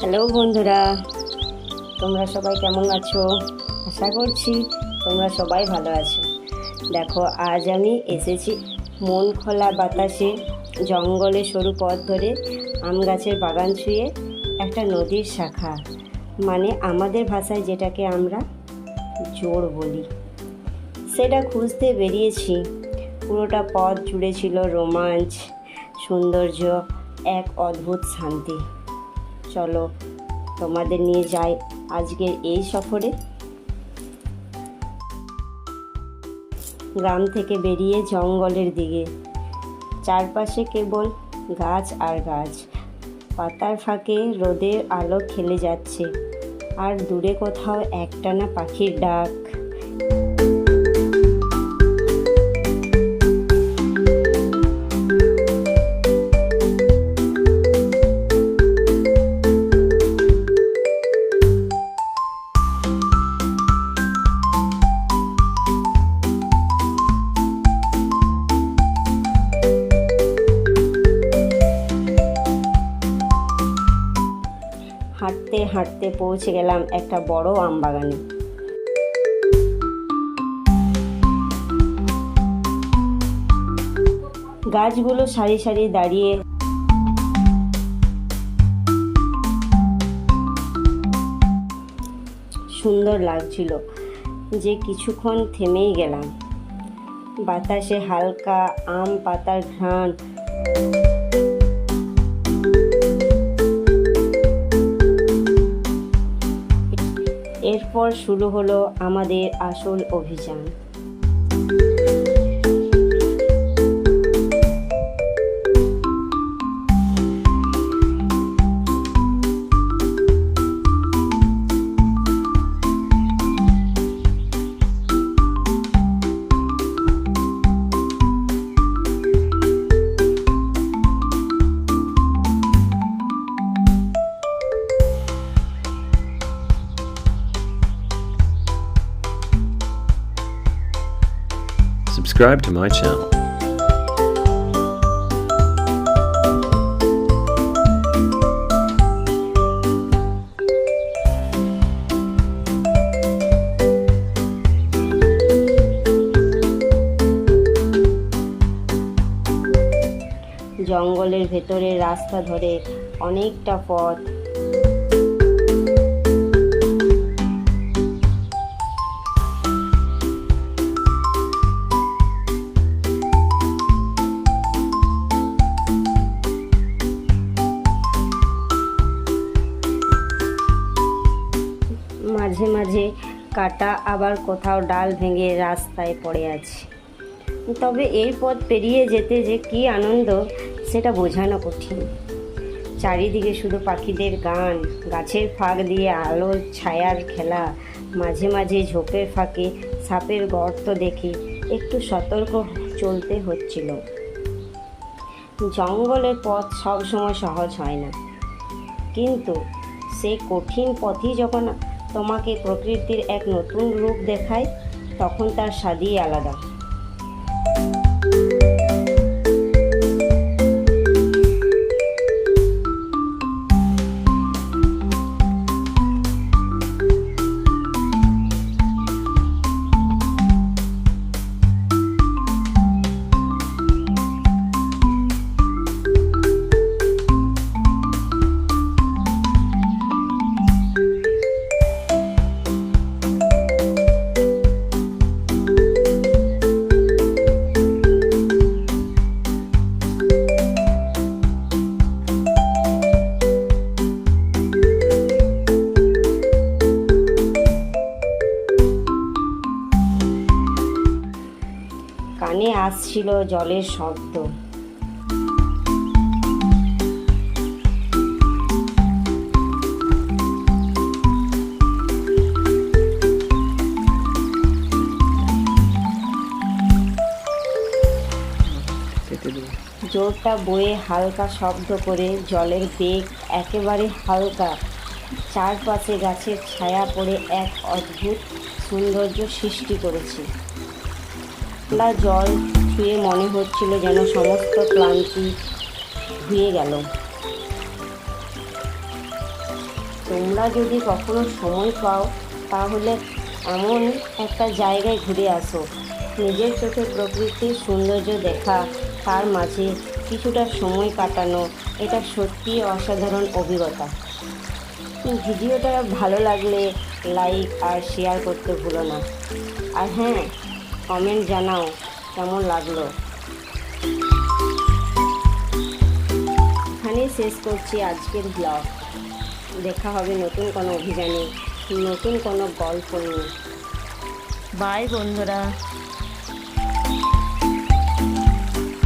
Hello বন্ধুরা, তোমরা সবাই কেমন আছো? আশা করছি তোমরা সবাই ভালো আছো। দেখো, আজ আমি এসেছি মন খোলা বাতাসে, জঙ্গলে সরু পথ ধরে, আম গাছের বাগান ছুঁয়ে একটা নদীর শাখা, মানে আমাদের ভাষায় যেটাকে আমরা জোড় বলি, সেটা খুঁজতে বেরিয়েছি। পুরোটা পথ জুড়ে ছিল রোমাঞ্চ, সৌন্দর্য, এক অদ্ভুত শান্তি। চলো তোমাদের নিয়ে যাই আজকের এই সফরে। গ্রাম থেকে বেরিয়ে জঙ্গলের দিকে, চারপাশে কেবল গাছ আর গাছ, পাতার ফাঁকে রোদের আলো খেলে যাচ্ছে, আর দূরে কোথাও একটানা পাখির ডাক। হাঁটতে হাঁটতে পৌঁছে গেলাম একটা বড় আম বাগানে। গাছগুলো সারি সারি দাঁড়িয়ে, সুন্দর লাগছিল যে কিছুক্ষণ থেমেই গেলাম। বাতাসে হালকা আম পাতার ঘ্রাণ, এরপর শুরু হলো আমাদের আসল অভিযান। Subscribe to my channel. জঙ্গলের ভেতরে রাস্তা ধরে অনেকটা পথ, মাঝে মাঝে কাটা, আবার কোথাও ডাল ভেঙে রাস্তায় পড়ে আছে। তবে এই পথ পেরিয়ে যেতে যে কী আনন্দ, সেটা বোঝানো কঠিন। চারিদিকে শুধু পাখিদের গান, গাছের ফাঁক দিয়ে আলোর ছায়ার খেলা, মাঝে মাঝে ঝোপের ফাঁকে সাপের গর্ত দেখে একটু সতর্ক চলতে হচ্ছিল। জঙ্গলের পথ সবসময় সহজ হয় না, কিন্তু সেই কঠিন পথই যখন তোমাকে প্রকৃতির এক নতুন রূপ দেখায়, তখন তার স্বাদই আলাদা। কানে আসছিল জলের শব্দ, জোরটা বয়ে হালকা শব্দ করে, জলের বেগ একেবারে হালকা, চারপাশে গাছের ছায়া পড়ে এক অদ্ভুত সৌন্দর্য সৃষ্টি করেছে। জল ছুঁয়ে মনে হচ্ছিল যেন সমস্ত ক্লান্তি ধুয়ে গেল। তোমরা যদি কখনো সময় পাও তাহলে এমন একটা জায়গায় ঘুরে আসো। নিজের চোখে প্রকৃতির সৌন্দর্য দেখা, তার মাঝে কিছুটা সময় কাটানো, এটা সত্যিই অসাধারণ অভিজ্ঞতা। ভিডিওটা ভালো লাগলে লাইক আর শেয়ার করতে ভুলো না। আর হ্যাঁ, কমেন্ট জানাও কেমন লাগলো। এখানেই শেষ করছি আজকের ব্লগ। দেখা হবে নতুন কোনো অভিযানে, নতুন কোনো গল্প নিয়ে। বাই বন্ধুরা।